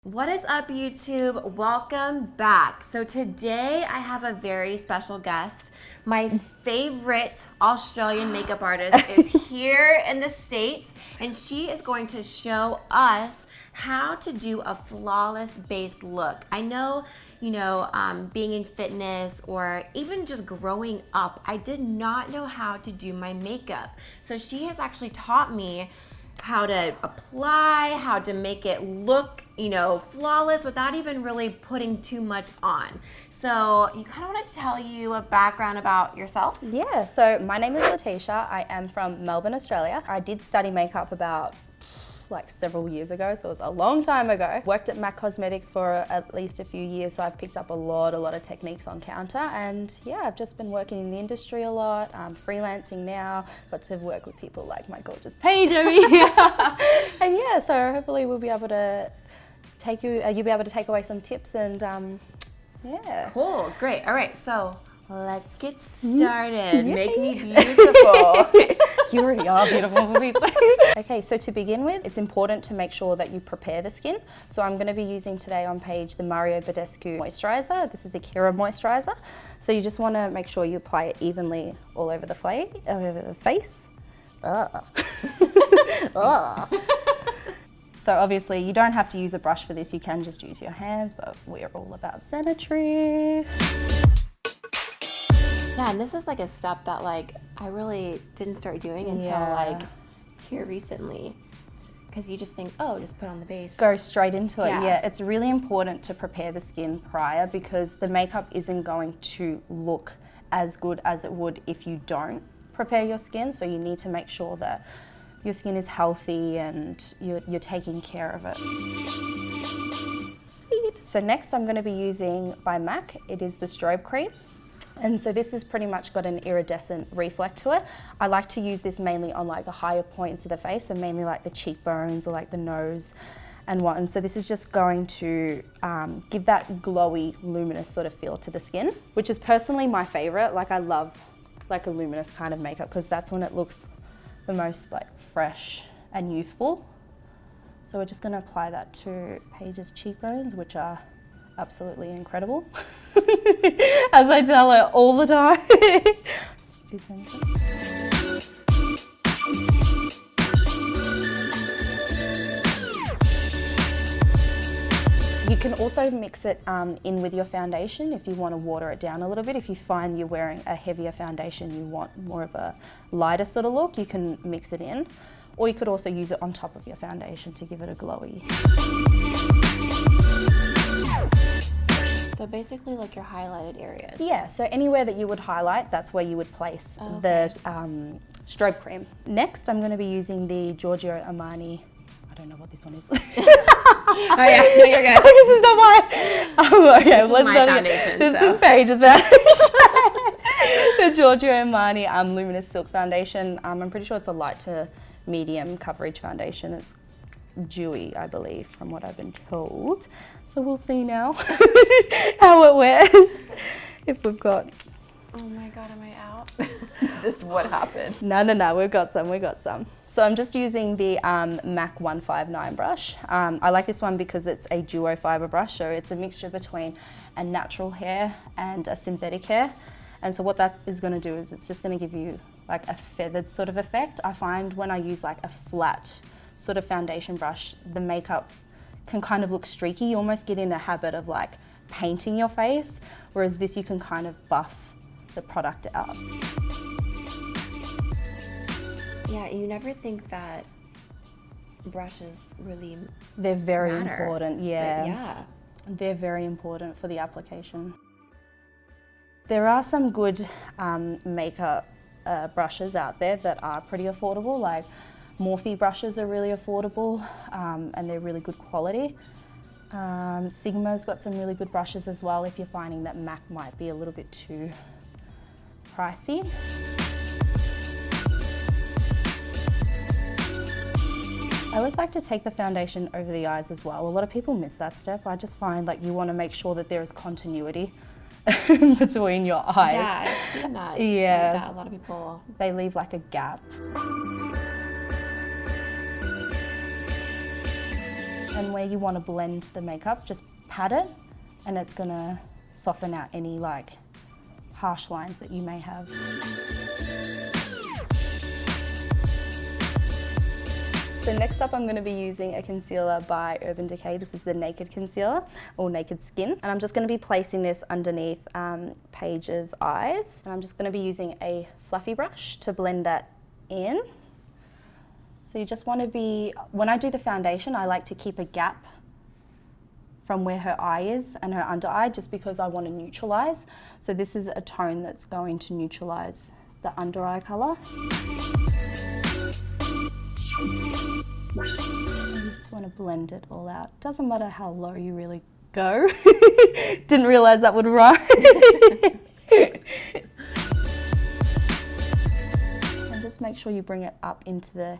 What is up, YouTube? Welcome back. So today I have a very special guest. My favorite Australian makeup artist is here in the States, and she is going to show us how to do a flawless base look. I know, being in fitness or even just growing up, I did not know how to do my makeup. So she has actually taught me how to apply, how to make it look, flawless without even really putting too much on. So you kind of want to tell you a background about yourself? Yeah, so my name is Latecia. I am from Melbourne, Australia. I did study makeup about several years ago, so it was a long time ago. Worked at MAC Cosmetics for at least a few years, so I've picked up a lot of techniques on counter, and yeah, I've just been working in the industry a lot, freelancing now, got to work with people like my gorgeous Paige over here. And yeah, so hopefully we'll be able to you'll be able to take away some tips and yeah. Cool, great. All right, so let's get started. Yay. Make me beautiful. You already are beautiful for me. Okay, so to begin with, it's important to make sure that you prepare the skin. So I'm going to be using today on Paige the Mario Badescu moisturizer. This is the Kira moisturizer. So you just want to make sure you apply it evenly all over the face. So obviously you don't have to use a brush for this. You can just use your hands, but we're all about sanitary. Yeah, and this is a step that I really didn't start doing until here recently. Because you just think, oh, just put on the base. Go straight into it. Yeah, it's really important to prepare the skin prior because the makeup isn't going to look as good as it would if you don't prepare your skin. So you need to make sure that your skin is healthy and you're taking care of it. Sweet. So next I'm going to be using by MAC. It is the strobe cream. And so this has pretty much got an iridescent reflect to it. I like to use this mainly on the higher points of the face, so mainly the cheekbones or the nose and what. And so this is just going to give that glowy, luminous sort of feel to the skin, which is personally my favorite. I love a luminous kind of makeup because that's when it looks the most fresh and youthful. So we're just going to apply that to Paige's cheekbones, which are absolutely incredible. As I tell her all the time. You can also mix it in with your foundation if you want to water it down a little bit. If you find you're wearing a heavier foundation, you want more of a lighter sort of look, you can mix it in. Or you could also use it on top of your foundation to give it a glowy. So basically your highlighted areas. Yeah, so anywhere that you would highlight, that's where you would place the strobe cream. Next, I'm going to be using the Giorgio Armani. I don't know what this one is. Oh yeah, no, you're good. This is not mine. Okay, this is my foundation. This is Paige's foundation. The Giorgio Armani Luminous Silk Foundation. I'm pretty sure it's a light to medium coverage foundation. It's dewy, I believe, from what I've been told. So we'll see now how it wears. If we've got... Oh my God, am I out? This is what happened. No, we've got some. So I'm just using the MAC 159 brush. I like this one because it's a duo fiber brush, so it's a mixture between a natural hair and a synthetic hair. And so what that is going to do is it's just going to give you a feathered sort of effect. I find when I use a flat sort of foundation brush, the makeup can kind of look streaky. You almost get in a habit of painting your face, whereas this you can kind of buff the product out. Yeah, you never think that brushes really They're very matter. Important, yeah. But yeah. They're very important for the application. There are some good makeup brushes out there that are pretty affordable, Morphe brushes are really affordable and they're really good quality. Sigma's got some really good brushes as well if you're finding that MAC might be a little bit too pricey. I always like to take the foundation over the eyes as well. A lot of people miss that step. I just find you want to make sure that there is continuity between your eyes. Yeah, I've seen that. Yeah. That a lot of people... They leave a gap. And where you want to blend the makeup, just pat it, and it's gonna soften out any like harsh lines that you may have. So next up I'm going to be using a concealer by Urban Decay. This is the Naked Concealer, or Naked Skin. And I'm just going to be placing this underneath Paige's eyes. And I'm just going to be using a fluffy brush to blend that in. So you just want to be, when I do the foundation, I like to keep a gap from where her eye is and her under eye, just because I want to neutralize. So this is a tone that's going to neutralize the under eye color. You just want to blend it all out. Doesn't matter how low you really go. Didn't realize that would rhyme. And just make sure you bring it up into the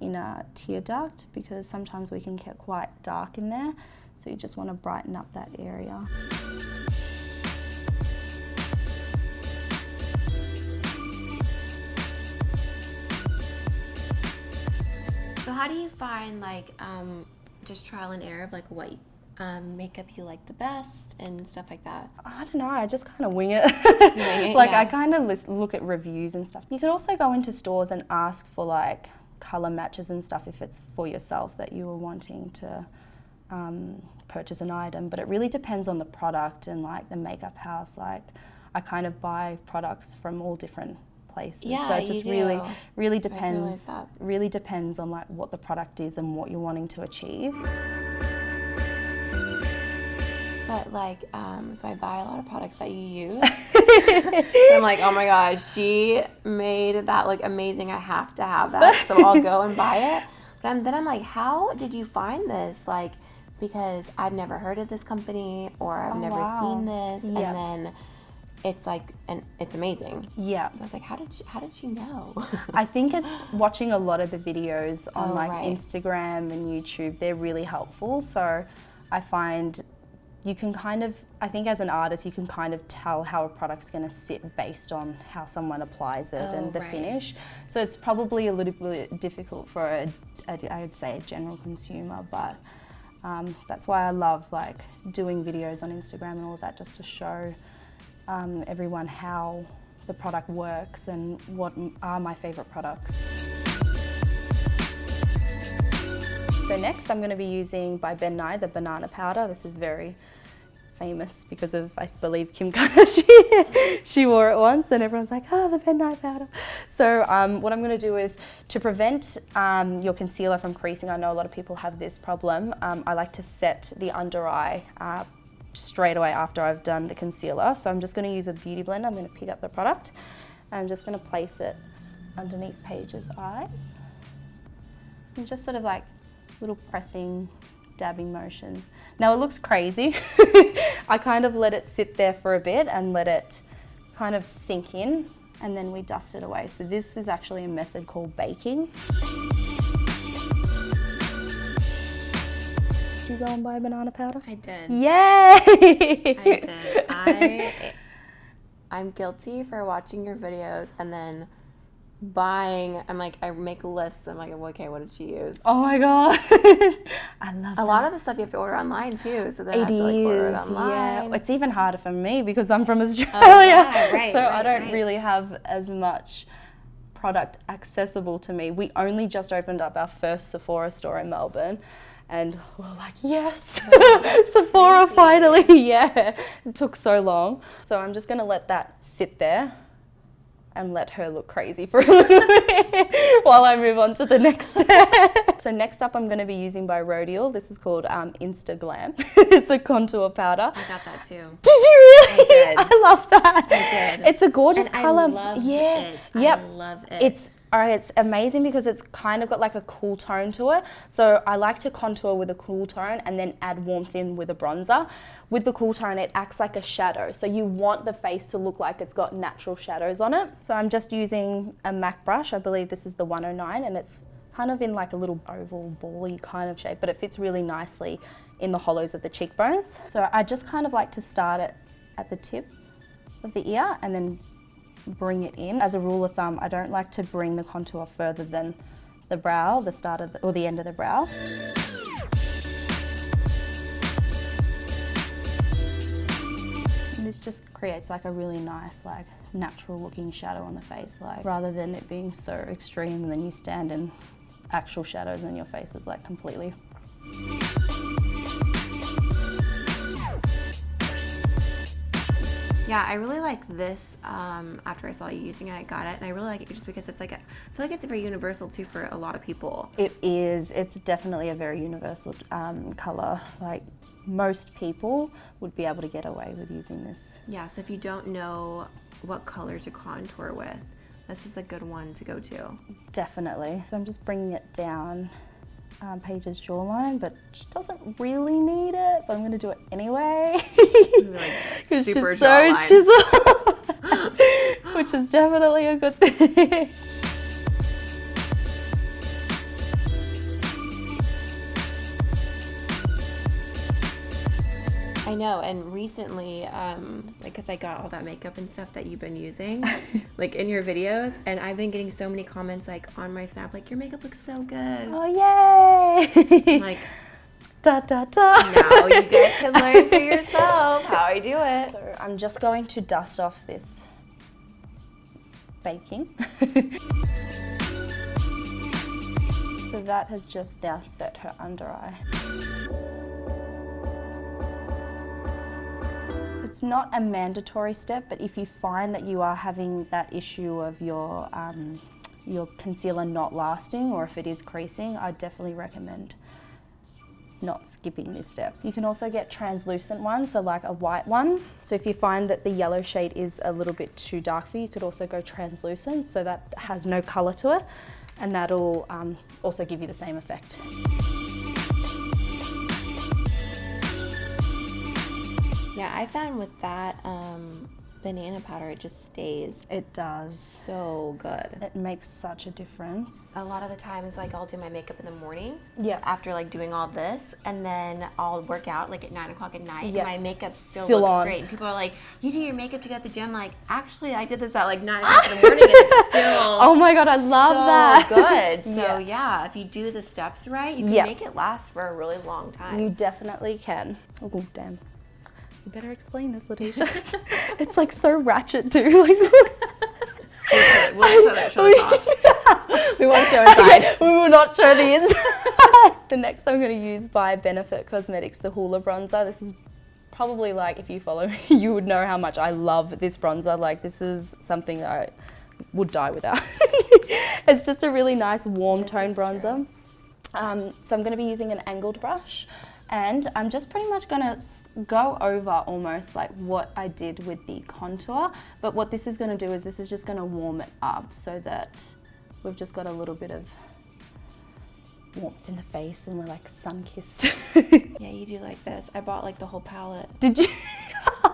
inner tear duct, because sometimes we can get quite dark in there. So you just want to brighten up that area. So how do you find like just trial and error of like what makeup you like the best and stuff like that? I don't know, I just kind of wing it. Like I kind of look at reviews and stuff. You could also go into stores and ask for like color matches and stuff if it's for yourself that you were wanting to purchase an item, but it really depends on the product and like the makeup house. Like I kind of buy products from all different places. Yeah, so it just really depends. Really depends on like what the product is and what you're wanting to achieve. But like, so I buy a lot of products that you use. So I'm like, oh my gosh, she made that look amazing. I have to have that. So I'll go and buy it. But then I'm like, how did you find this? Like, because I've never heard of this company, or I've never seen this. Yeah. And then it's like, and it's amazing. Yeah. So I was like, how did she know? I think it's watching a lot of the videos on Instagram and YouTube. They're really helpful. So I find you can kind of, I think as an artist, you can kind of tell how a product's going to sit based on how someone applies it and the finish. So it's probably a little bit difficult for I would say a general consumer, but that's why I love like doing videos on Instagram and all that, just to show everyone how the product works and what are my favorite products. So next I'm going to be using by Ben Nye the banana powder. This is very famous because of, I believe, Kim Kardashian. She wore it once and everyone's like, oh, the Ben Nye powder. So what I'm going to do is, to prevent your concealer from creasing, I know a lot of people have this problem, I like to set the under eye straight away after I've done the concealer. So I'm just going to use a beauty blender. I'm going to pick up the product and I'm just going to place it underneath Paige's eyes. And just sort of like little pressing, dabbing motions. Now it looks crazy. I kind of let it sit there for a bit and let it kind of sink in, and then we dust it away. So this is actually a method called baking. Did you go and buy banana powder? I did. Yay! I did. I'm guilty for watching your videos and then buying. I'm like, I make lists. I'm like, okay, what did she use? Oh my god. I love a lot of the stuff you have to order online too, so then I have to like order it online. Yeah, it's even harder for me because I'm from Australia. Oh, yeah, I don't really have as much product accessible to me. We only just opened up our first Sephora store in Melbourne, and we're like, yes, Sephora finally. Yeah, it took so long. So I'm just gonna let that sit there and let her look crazy for a little bit while I move on to the next step. So next up I'm going to be using by Rodial. This is called Insta Glam. It's a contour powder. I got that too. Did you really? I did. I love that. I did. It's a gorgeous color. I love it. Yep. I love it. It's amazing because it's kind of got like a cool tone to it. So I like to contour with a cool tone and then add warmth in with a bronzer. With the cool tone, it acts like a shadow. So you want the face to look like it's got natural shadows on it. So I'm just using a MAC brush. I believe this is the 109, and it's kind of in like a little oval, bally kind of shape, but it fits really nicely in the hollows of the cheekbones. So I just kind of like to start it at the tip of the ear and then bring it in. As a rule of thumb, I don't like to bring the contour further than the brow, the start of or the end of the brow. just creates like a really nice, like natural looking shadow on the face, like rather than it being so extreme and then you stand in actual shadows and your face is like completely. Yeah, I really like this. After I saw you using it, I got it, and I really like it just because it's like I feel like it's very universal too for a lot of people. It is. It's definitely a very universal color. Like most people would be able to get away with using this. Yeah. So if you don't know what color to contour with, this is a good one to go to. Definitely. So I'm just bringing it down Paige's jawline, but she doesn't really need it, but I'm going to do it anyway. Like super she's so chiseled, which is definitely a good thing. I know, and recently, because I got all that makeup and stuff that you've been using, like in your videos, and I've been getting so many comments like on my Snap, like your makeup looks so good. Oh yay! I'm like, da da da. now you guys can learn for yourself how I do it. So I'm just going to dust off this baking. So that has just now set her under eye. It's not a mandatory step, but if you find that you are having that issue of your concealer not lasting, or if it is creasing, I definitely recommend not skipping this step. You can also get translucent ones, so like a white one. So if you find that the yellow shade is a little bit too dark for you, you could also go translucent, so that has no color to it, and that'll also give you the same effect. Yeah, I found with that banana powder, it just stays. It does. So good. It makes such a difference. A lot of the times, like I'll do my makeup in the morning. Yeah. After like doing all this, and then I'll work out like at 9 o'clock at night. Yeah. And my makeup still looks on. great. And people are like, "You do your makeup to go to the gym?" Like, actually, I did this at like 9 o'clock in the morning, and it's still. Oh my god, I love that. Good. So yeah, if you do the steps right, you can make it last for a really long time. You definitely can. Oh damn. You better explain this, Latecia. It's like so ratchet too. Like, we'll show the top. We won't show inside. Okay, we will not show the inside. The next I'm going to use by Benefit Cosmetics, the Hoola bronzer. This is probably like, if you follow me, you would know how much I love this bronzer. Like this is something that I would die without. It's just a really nice warm tone bronzer. So I'm going to be using an angled brush. And I'm just pretty much gonna go over almost like what I did with the contour, but what this is gonna do is this is just gonna warm it up so that we've just got a little bit of warmth in the face and we're like sun-kissed. Yeah, you do like this. I bought like the whole palette. Did you?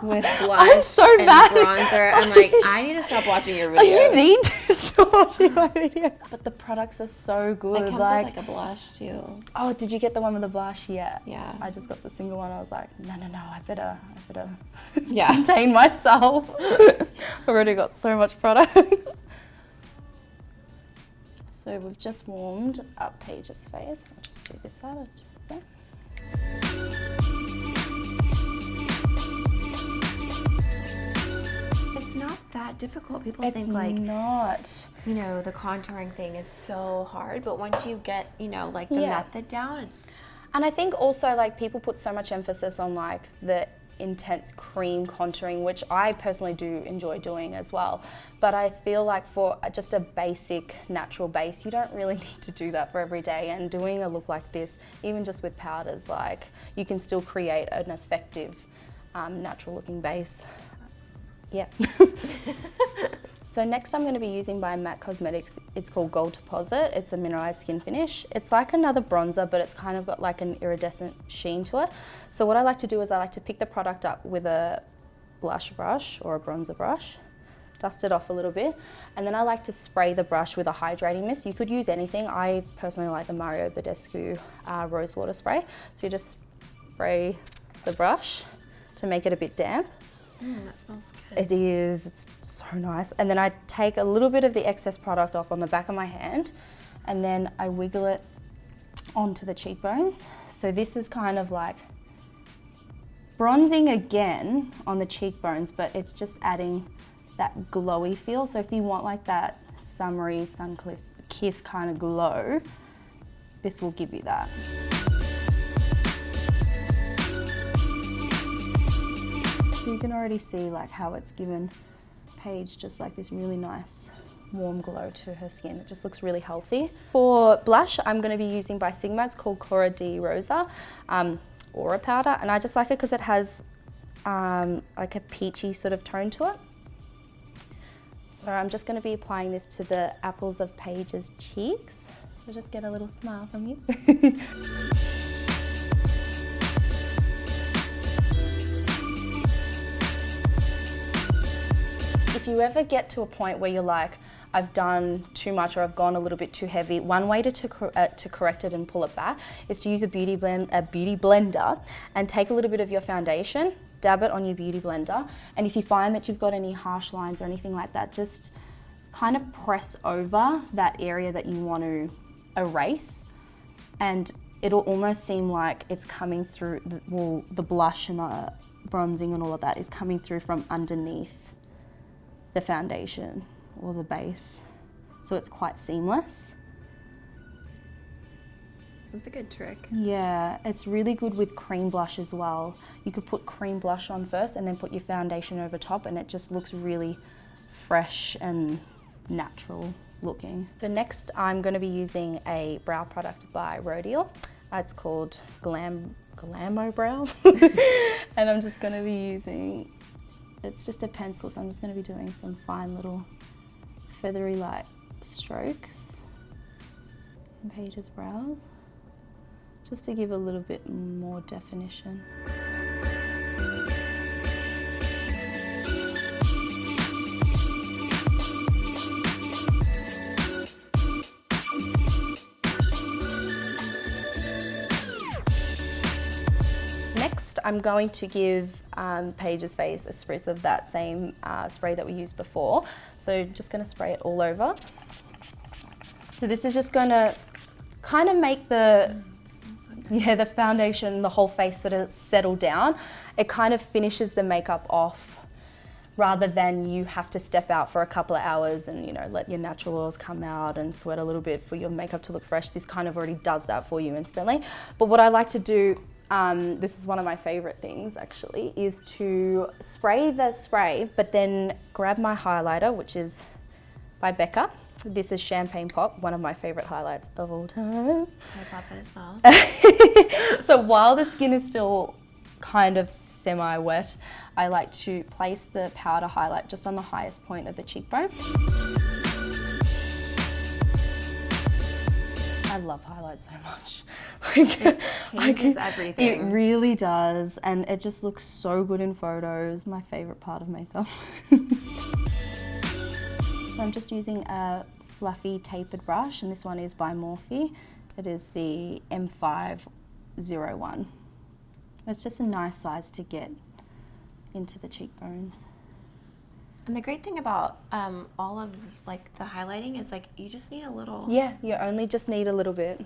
With blush I'm so and bad. bronzer. I'm like, I need to stop watching your videos. You need to stop watching my video. But the products are so good. It comes with like a blush too. Oh, did you get the one with the blush? Yeah. Yeah. I just got the single one. I was like, no, I better Yeah. contain myself. I've already got so much products. So we've just warmed up Paige's face. I'll just do this side. It's not that difficult. People It's think like, not. you know, the contouring thing is so hard, but once you get, you know, like the method down, it's. And I think also like people put so much emphasis on like the intense cream contouring, which I personally do enjoy doing as well. But I feel like for just a basic natural base, you don't really need to do that for every day. And doing a look like this, even just with powders, like you can still create an effective natural looking base. Yeah. So next I'm going to be using by MAC Cosmetics, it's called Gold Deposit. It's a mineralized skin finish. It's like another bronzer, but it's kind of got like an iridescent sheen to it. So what I like to do is I like to pick the product up with a blush brush or a bronzer brush, dust it off a little bit, and then I like to spray the brush with a hydrating mist. You could use anything. I personally like the Mario Badescu rose water spray. So you just spray the brush to make it a bit damp. That smells good. It is, it's so nice. And then I take a little bit of the excess product off on the back of my hand and then I wiggle it onto the cheekbones. So this is kind of like bronzing again on the cheekbones, but it's just adding that glowy feel. So if you want like that summery sun kiss kind of glow, this will give you that. You can already see like how it's given Paige just like this really nice warm glow to her skin. It just looks really healthy. For blush, I'm going to be using by Sigma. It's called Cora di Rosa Aura powder, and I just like it because it has like a peachy sort of tone to it. So I'm just going to be applying this to the apples of Paige's cheeks. So just get a little smile from you. If you ever get to a point where you're like, I've done too much or I've gone a little bit too heavy, one way to correct it and pull it back is to use a beauty blender and take a little bit of your foundation, dab it on your beauty blender, and if you find that you've got any harsh lines or anything like that, just kind of press over that area that you want to erase, and it'll almost seem like it's coming through, the blush and the bronzing and all of that is coming through from underneath the foundation or the base, so it's quite seamless. That's a good trick. Yeah, it's really good with cream blush as well. You could put cream blush on first and then put your foundation over top, and it just looks really fresh and natural looking. So next I'm going to be using a brow product by Rodial. It's called Glamo Brow and I'm just going to be using, it's just a pencil, so I'm just going to be doing some fine little feathery light strokes in Paige's brows, just to give a little bit more definition. Next, I'm going to give Paige's face a spritz of that same spray that we used before. So just going to spray it all over. So this is just going to kind of make the foundation, the whole face sort of settle down. It kind of finishes the makeup off rather than you have to step out for a couple of hours and, you know, let your natural oils come out and sweat a little bit for your makeup to look fresh. This kind of already does that for you instantly. But what I like to do, this is one of my favorite things actually, is to spray the spray, but then grab my highlighter, which is by Becca. This is Champagne Pop, one of my favorite highlights of all time. I pop it as well. So while the skin is still kind of semi-wet, I like to place the powder highlight just on the highest point of the cheekbone. I love highlights so much. It changes everything. It really does, and it just looks so good in photos. My favorite part of makeup. So I'm just using a fluffy tapered brush, and this one is by Morphe. It is the M501. It's just a nice size to get into the cheekbones. And the great thing about all of like the highlighting is like you just need a little. Yeah, you only just need a little bit.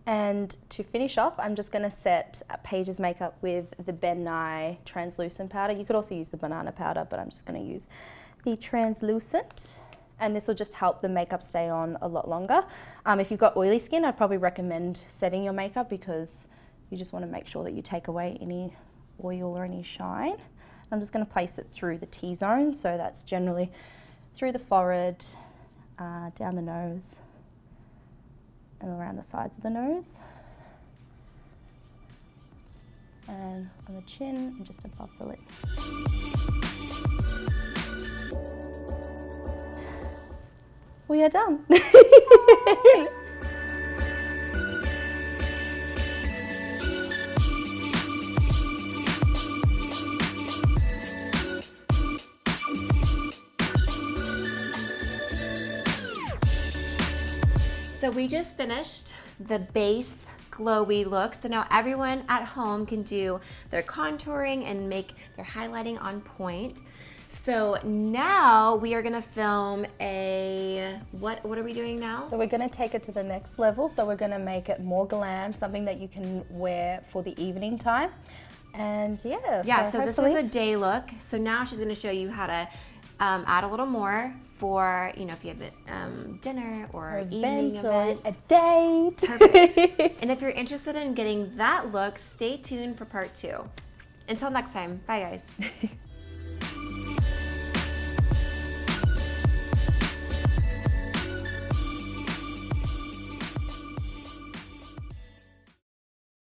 And to finish off, I'm just going to set Paige's makeup with the Ben Nye translucent powder. You could also use the banana powder, but I'm just going to use the translucent, and this will just help the makeup stay on a lot longer. If you've got oily skin, I'd probably recommend setting your makeup because you just want to make sure that you take away any oil or any shine. I'm just going to place it through the T-zone, so that's generally through the forehead, down the nose, and around the sides of the nose, and on the chin and just above the lip. We are done. So we just finished the base glowy look. So now everyone at home can do their contouring and make their highlighting on point. So now we are gonna film a, what are we doing now? So we're gonna take it to the next level. So we're gonna make it more glam, something that you can wear for the evening time. And yeah. Yeah, so this is hopefully- a day look. So now she's gonna show you how to add a little more for, you know, if you have a dinner or evening event. Or a date. Perfect. And if you're interested in getting that look, stay tuned for part 2. Until next time, bye guys.